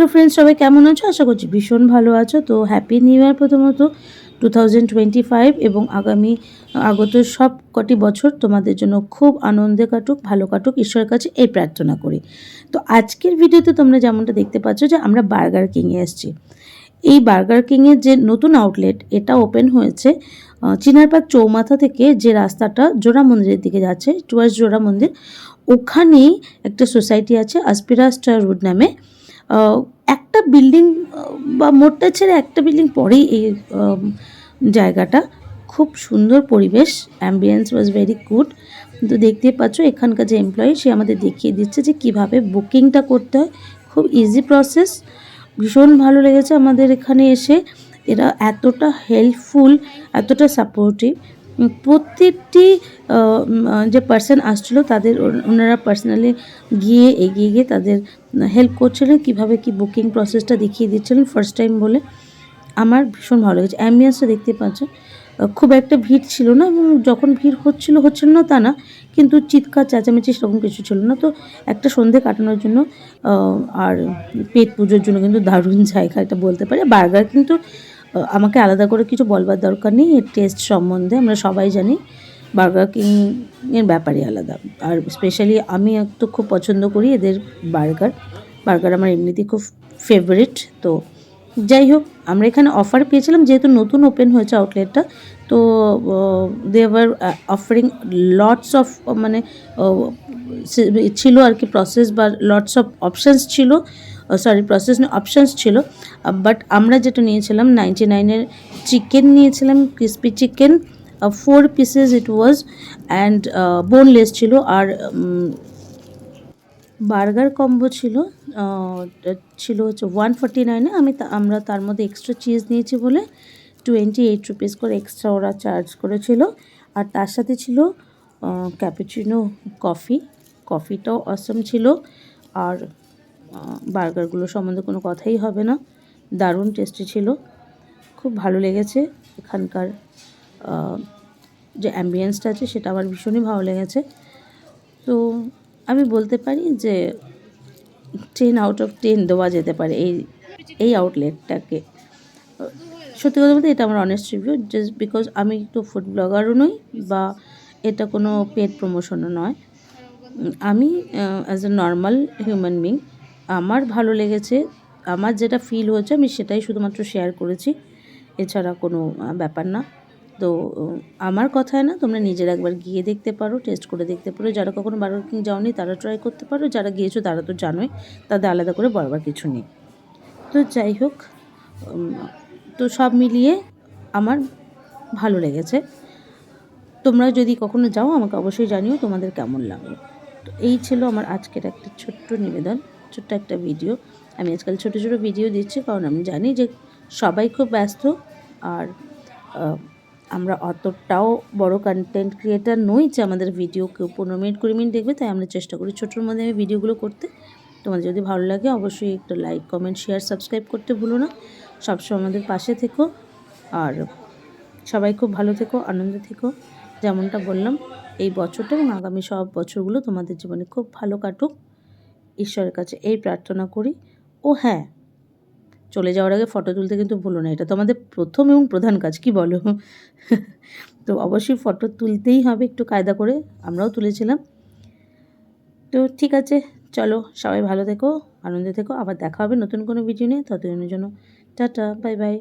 Hello friends, সবাই কেমন আছো? আশা করছি ভীষণ ভালো আছো। তো হ্যাপি নিউ ইয়ার প্রথমত 2025 এবং আগামী আগত সব কটি বছর তোমাদের জন্য খুব আনন্দে কাটুক, ভালো কাটুক, ঈশ্বরের কাছে এই প্রার্থনা করি। তো আজকের ভিডিওতে তোমরা যেমনটা দেখতে পাচ্ছ যে আমরা বার্গার কিংয়ে এসেছি। এই বার্গার কিংয়ের যে নতুন আউটলেট এটা ওপেন হয়েছে চিনার পার্ক চৌমাথা থেকে যে রাস্তাটা জোড়া মন্দিরের দিকে যাচ্ছে, টুয়ার্ডস জোড়া মন্দির, ওখানেই একটা সোসাইটি আছে আসপিরা স্টার রোড নামে। একটা বিল্ডিং বা মোড়টা ছেড়ে একটা বিল্ডিং পরেই এই জায়গাটা। খুব সুন্দর পরিবেশ, অ্যাম্বিয়েন্স ওয়াজ ভেরি গুড। তো দেখতেই পাচ্ছ এখানকার যে এমপ্লয়ি সে আমাদের দেখিয়ে দিচ্ছে যে কিভাবে বুকিংটা করতে হয়। খুব ইজি প্রসেস, ভীষণ ভালো লেগেছে আমাদের এখানে এসে। এরা এতটা হেল্পফুল, এতটা সাপোর্টিভ। প্রত্যেকটি যে পার্সন আসছিলো তাদের ওনারা পার্সোনালি গিয়ে এগিয়ে গিয়ে তাদের হেল্প করছিলেন, কীভাবে কি বুকিং প্রসেসটা দেখিয়ে দিচ্ছিলেন ফার্স্ট টাইম বলে। আমার ভীষণ ভালো লেগেছে। অ্যাম্বিয়েন্সটা দেখতে পাচ্ছ, খুব একটা ভিড় ছিল না, এবং যখন ভিড় হচ্ছিল না তা না, কিন্তু চিৎকার চেঁচামেচি সেরকম কিছু ছিল না। তো একটা সন্ধে কাটানোর জন্য আর পেট পুজোর জন্য কিন্তু দারুণ জায়গা এটা বলতে পারি। বার্গার কিন্তু আমাকে আলাদা করে কিছু বলবার দরকার নেই, এর টেস্ট সম্বন্ধে আমরা সবাই জানি। বার্গার কিংয়ের ব্যাপারই আলাদা, আর স্পেশালি আমি একটু খুব পছন্দ করি এদের বার্গার আমার এমনিতেই খুব ফেভারিট। তো যাই হোক, আমরা এখানে অফার পেয়েছিলাম যেহেতু নতুন ওপেন হয়েছে আউটলেটটা। তো they were offering lots of মানে ছিল আর কি প্রসেস, বা লটস অফ অপশানস ছিল, প্রসেস না অপশানস ছিল। বাট আমরা যেটা নিয়েছিলাম 99-এর চিকেন নিয়েছিলাম, crispy chicken 4 pieces it was, and boneless ছিল। আর বার্গার কম্বো ছিল হচ্ছে 149-এ। আমরা তার মধ্যে এক্সট্রা চিজ নিয়েছি বলে 28 রুপিস করে এক্সট্রা ওরা চার্জ করেছিল। আর তার সাথে ছিল ক্যাপুচিনো কফিটাও অসম ছিল। আর বার্গারগুলো সম্বন্ধে কোনো কথাই হবে না, দারুণ টেস্টি ছিল, খুব ভালো লেগেছে। এখানকার যে অ্যাম্বিয়েন্সটা আছে সেটা আমার ভীষণই ভালো লেগেছে। তো আমি বলতে পারি যে 10 আউট অফ 10 দেওয়া যেতে পারে এই আউটলেটটাকে। সত্যি কথা বলতে এটা আমার অনেস্ট রিভিউ, জাস্ট বিকজ আমি একটু ফুড ব্লগারও নই, বা এটা কোনো পেড প্রমোশনও নয়। আমি as a normal human being, আমার ভালো লেগেছে, আমার যেটা ফিল হয়েছে আমি সেটাই শুধুমাত্র শেয়ার করেছি, এছাড়া কোনো ব্যাপার না। তো আমার কথায় না, তোমরা নিজের একবার গিয়ে দেখতে পারো, টেস্ট করে দেখতে পারো। যারা কখনো বার্গার কিং যাওনি তারা ট্রাই করতে পারো, যারা গিয়েছো তারা তো জানোই, তাদের আলাদা করে বলবার কিছু নেই। তো যাই হোক, তো সব মিলিয়ে আমার ভালো লেগেছে। তোমরা যদি কখনো যাও আমাকে অবশ্যই জানিও তোমাদের কেমন লাগলো। তো এই ছিল আমার আজকের একটা ছোট্ট নিবেদন, ছোট্ট একটা ভিডিও। আমি আজকাল ছোটো ছোটো ভিডিও দিচ্ছি কারণ আমি জানি যে সবাই খুব ব্যস্ত, আর আমরা অতটাও বড় কন্টেন্ট ক্রিয়েটার নই যে আমাদের ভিডিও কেউ 15 মিনিট 20 মিনিট দেখবে। তাই আমরা চেষ্টা করি ছোটোর মধ্যে আমি ভিডিওগুলো করতে। তোমাদের যদি ভালো লাগে অবশ্যই একটু লাইক, কমেন্ট, শেয়ার, সাবস্ক্রাইব করতে ভুলো না। সবসময় আমাদের পাশে থেকো, আর সবাই খুব ভালো থেকো, আনন্দে থেকো। যেমনটা বললাম, এই বছরটা এবং আগামী সব বছরগুলো তোমাদের জীবনে খুব ভালো কাটুক, ঈশ্বরের কাছে এই প্রার্থনা করি। ও হ্যাঁ, চলে যাওয়ার আগে ফটো তুলতে কিন্তু ভুলো না, এটা তোমাদের প্রথম এবং প্রধান কাজ, কি বলো? তো অবশ্যই ফটো তুলতেই হবে একটু কায়দা করে, আমরাও তুলেছিলাম। তো ঠিক আছে, চলো সবাই ভালো থেকো, আনন্দে থেকো, আবার দেখা হবে নতুন কোনো ভিডিও নিয়ে। ততদিনের জন্য টাটা, বাই বাই।